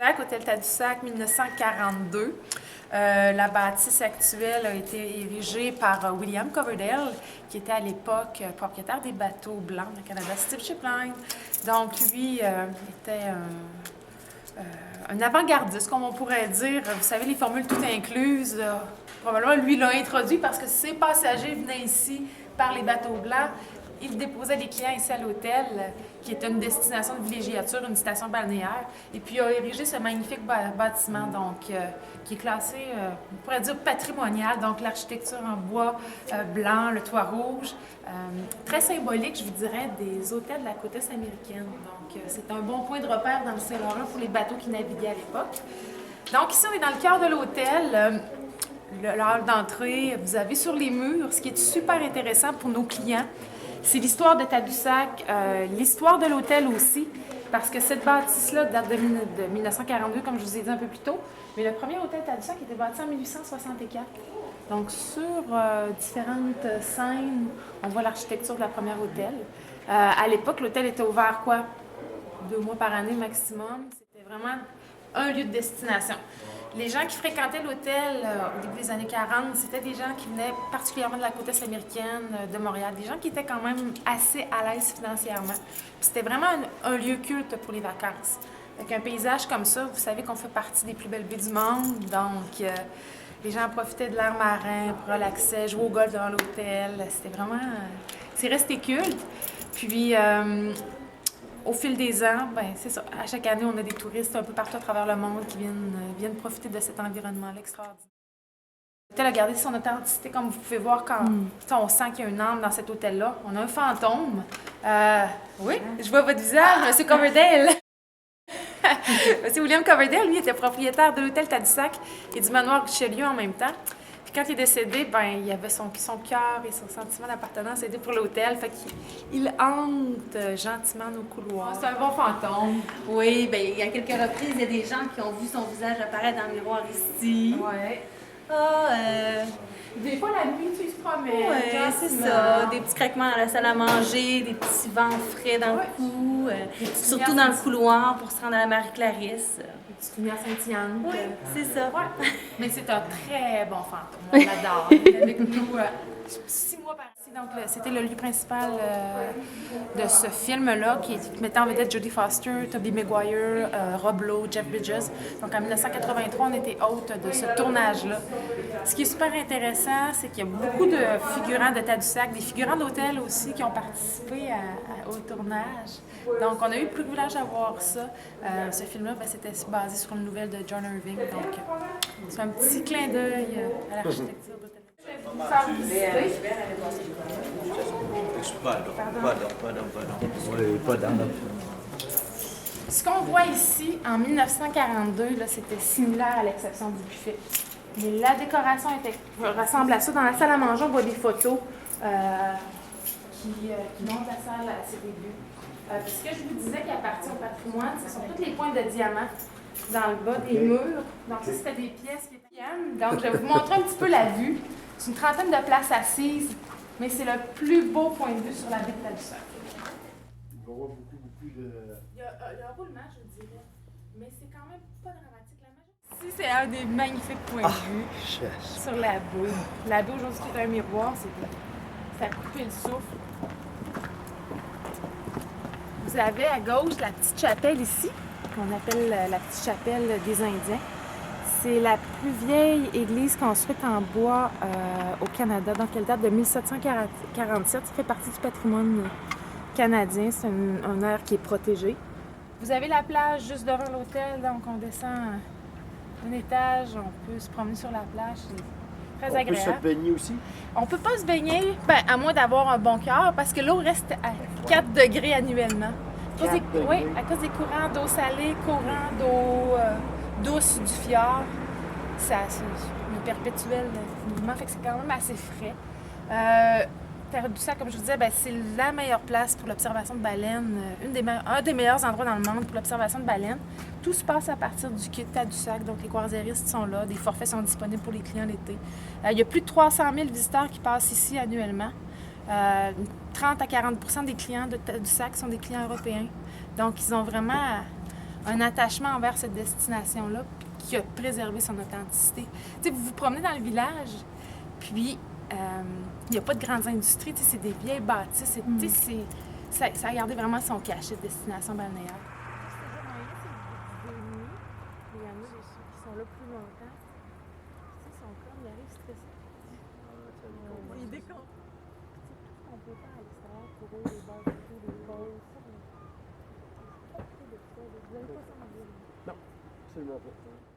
Hôtel Tadoussac, 1942. La bâtisse actuelle a été érigée par William Coverdale, qui était à l'époque propriétaire des bateaux blancs de Canada Steam Shipline. Donc, lui était un avant-gardiste, comme on pourrait dire. Vous savez, les formules tout incluses, probablement lui l'a introduit parce que ses passagers venaient ici par les bateaux blancs. Il déposait des clients ici à l'hôtel, qui était une destination de villégiature, une station balnéaire. Et puis, il a érigé ce magnifique bâtiment, donc, qui est classé, on pourrait dire, patrimonial. Donc, l'architecture en bois blanc, le toit rouge. Très symbolique, je vous dirais, des hôtels de la côte est américaine. Donc, c'est un bon point de repère dans le Saint-Laurent pour les bateaux qui naviguaient à l'époque. Donc, ici, on est dans le cœur de l'hôtel. Le hall d'entrée, vous avez sur les murs, ce qui est super intéressant pour nos clients, c'est l'histoire de Tadoussac, l'histoire de l'hôtel aussi, parce que cette bâtisse-là date de 1942, comme je vous ai dit un peu plus tôt, mais le premier hôtel Tadoussac était bâti en 1864. Donc, sur différentes scènes, on voit l'architecture de la première hôtel. À l'époque, l'hôtel était ouvert, 2 mois par année maximum. C'était vraiment un lieu de destination. Les gens qui fréquentaient l'hôtel au début des années 40, c'était des gens qui venaient particulièrement de la côte est américaine, de Montréal, des gens qui étaient quand même assez à l'aise financièrement. C'était vraiment un lieu culte pour les vacances. Avec un paysage comme ça, vous savez qu'on fait partie des plus belles villes du monde, donc les gens profitaient de l'air marin, relaxaient, jouaient au golf devant l'hôtel. C'était vraiment... c'est resté culte. Puis... au fil des ans, c'est ça. À chaque année, on a des touristes un peu partout à travers le monde qui viennent profiter de cet environnement-là extraordinaire. L'hôtel a gardé son authenticité, comme vous pouvez voir, quand on sent qu'il y a une âme dans cet hôtel-là. On a un fantôme. Oui, je vois votre visage, M. Coverdale. M. William Coverdale, lui, était propriétaire de l'hôtel Tadoussac et du manoir Richelieu en même temps. Puis quand il est décédé, il avait son cœur et son sentiment d'appartenance aidé pour l'hôtel. Fait qu'il hante gentiment nos couloirs. C'est un bon fantôme. Oui, il y a quelques reprises, il y a des gens qui ont vu son visage apparaître dans le miroir ici. Ouais. Des fois, la nuit, tu se promènes. Oui, c'est ça. Des petits craquements dans la salle à manger, des petits vents frais dans le cou, surtout dans le couloir pour se rendre à la Marie-Clarisse. Des petites lumières scintillantes. Oui, c'est ça. Ouais. Mais c'est un très bon fantôme. On l'adore. Il est avec nous 6 mois par ici. Donc, c'était le lieu principal de ce film-là qui mettait en vedette Jodie Foster, Tobey Maguire, Rob Lowe, Jeff Bridges. Donc, en 1983, on était hôte de ce tournage-là. Ce qui est super intéressant, c'est qu'il y a beaucoup de figurants de Tadoussac, des figurants d'hôtel aussi qui ont participé au tournage. Donc, on a eu le privilège de voir ça. Ce film-là, c'était basé sur une nouvelle de John Irving. Donc, c'est un petit clin d'œil à l'architecture d'hôtel. Pardon. Ce qu'on voit ici, en 1942, c'était similaire à l'exception du buffet. Mais la décoration ressemble à ça. Dans la salle à manger, on voit des photos qui montrent la salle à ses débuts. Ce que je vous disais qui appartient au patrimoine, ce sont tous les points de diamant dans le bas des murs. Donc ça, c'était des pièces qui étaient... Donc, je vais vous montrer un petit peu la vue. C'est une trentaine de places assises, mais c'est le plus beau point de vue sur la baie de Tadoussac. Il va y avoir beaucoup de... Il y a un roulement, je vous dirais, mais c'est quand même pas dramatique. Ici, c'est un des magnifiques points de vue sur la baie. La baie, aujourd'hui, qui est un miroir, ça a coupé le souffle. Vous avez à gauche la petite chapelle ici, qu'on appelle la petite chapelle des Indiens. C'est la plus vieille église construite en bois au Canada. Donc, elle date de 1747. Ça fait partie du patrimoine canadien. C'est un aire qui est protégé. Vous avez la plage juste devant l'hôtel. Donc, on descend un étage. On peut se promener sur la plage. C'est très agréable. On peut se baigner aussi? On peut pas se baigner, à moins d'avoir un bon cœur, parce que l'eau reste à 4 degrés annuellement. Oui, à cause des courants d'eau salée, courants d'eau douce du fjord. C'est un perpétuel mouvement, fait que c'est quand même assez frais. Tadoussac, comme je vous disais, c'est la meilleure place pour l'observation de baleines, un des meilleurs endroits dans le monde pour l'observation de baleines. Tout se passe à partir du quai de Tadoussac, donc les croisiéristes sont là, des forfaits sont disponibles pour les clients l'été. Il y a plus de 300 000 visiteurs qui passent ici annuellement. 30 à 40 % des clients de Tadoussac sont des clients européens. Donc, ils ont vraiment un attachement envers cette destination-là, puis qui a préservé son authenticité. Tu sais, vous vous promenez dans le village, puis il n'y a pas de grandes industries, tu sais, c'est des vieilles bâtisses, tu sais, ça a gardé vraiment son cachet de destination balnéaire. Il y en a des ceux qui sont là plus longtemps. Ils sont comme, ils arrivent stressés. Ils décomptent. Tout ce qu'on peut faire à l'extérieur pour eux, les barbecues, les pauses, ça, mais c'est pas trop de ça. Vous n'allez pas s'en aller. Non, absolument pas.